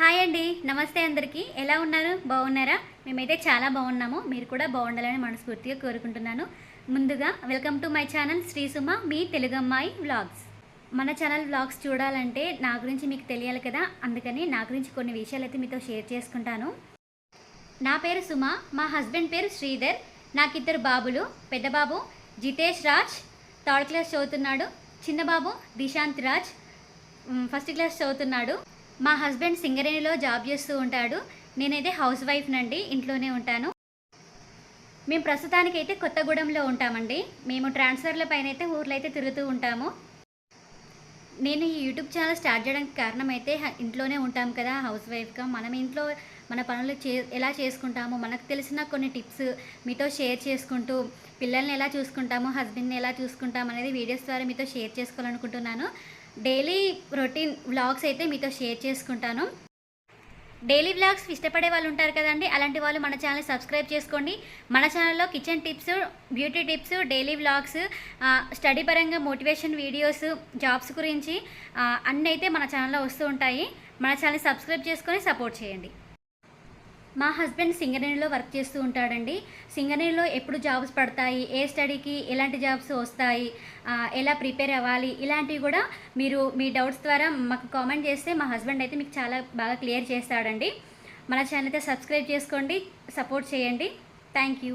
Hi అండి. నమస్తే అందరికీ. ఎలా ఉన్నారు? బాగున్నారా? మేమైతే చాలా బాగున్నాము. మీరు కూడా బాగుండాలని మనస్ఫూర్తిగా కోరుకుంటున్నాను. ముందుగా welcome to my channel Shri Suma, మీ తెలుగమ్మాయి వ్లాగ్స్. మన ఛానల్ వ్లాగ్స్ చూడాలంటే నా గురించి మీకు తెలియాలి కదా, అందుకని నా గురించి కొన్ని విషయాలైతే మీతో షేర్ చేసుకుంటాను. నా పేరు సుమ, మా హస్బెండ్ పేరు శ్రీధర్. నాకు ఇద్దరు బాబులు. పెద్ద బాబు జితేష్ రాజ్, థర్డ్ క్లాస్ చదువుతున్నాడు. చిన్న బాబు దిశాంత్ రాజ్, ఫస్ట్ క్లాస్ చదువుతున్నాడు. మా హస్బెండ్ సింగరేణిలో జాబ్ చేస్తూ ఉంటాడు. నేనైతే హౌస్ వైఫ్ నండి, ఇంట్లోనే ఉంటాను. మేము ప్రస్తుతానికైతే కొత్తగూడెంలో ఉంటామండి. మేము ట్రాన్స్ఫర్ల పైన అయితే ఊర్లో అయితే తిరుగుతూ ఉంటాము. నేను ఈ యూట్యూబ్ ఛానల్ స్టార్ట్ చేయడానికి కారణం అయితే ఇంట్లోనే ఉంటాం కదా హౌస్ వైఫ్గా, మనం ఇంట్లో మన పనులు ఎలా చేసుకుంటాము, మనకు తెలిసిన కొన్ని టిప్స్ మీతో షేర్ చేసుకుంటూ, పిల్లల్ని ఎలా చూసుకుంటాము, హస్బెండ్ని ఎలా చూసుకుంటాము అనేది వీడియోస్ ద్వారా మీతో షేర్ చేసుకోవాలనుకుంటున్నాను. డైలీ రొటీన్ వ్లాగ్స్ అయితే మీతో షేర్ చేసుకుంటాను. డైలీ వ్లాగ్స్ ఇష్టపడే వాళ్ళు ఉంటారు కదండి, అలాంటి వాళ్ళు మన ఛానల్ సబ్స్క్రైబ్ చేసుకోండి. మన ఛానల్లో kitchen tips, beauty tips, daily vlogs, study పరంగా మోటివేషన్ వీడియోస్, జాబ్స్ గురించి అన్నీ అయితే మన ఛానల్లో వస్తూ ఉంటాయి. మన ఛానల్ సబ్స్క్రైబ్ చేసుకొని సపోర్ట్ చేయండి. మా హస్బెండ్ సింగరేణిలో వర్క్ చేస్తూ ఉంటాడండి. సింగరేణిలో ఎప్పుడు జాబ్స్ పడతాయి, ఏ స్టడీకి ఎలాంటి జాబ్స్ వస్తాయి, ఎలా ప్రిపేర్ అవ్వాలి, ఇలాంటివి కూడా మీరు మీ డౌట్స్ ద్వారా మాకు కామెంట్ చేస్తే మా హస్బెండ్ అయితే మీకు చాలా బాగా క్లియర్ చేస్తాడండి. మన ఛానల్ అయితే సబ్స్క్రైబ్ చేసుకోండి, సపోర్ట్ చేయండి. Thank you.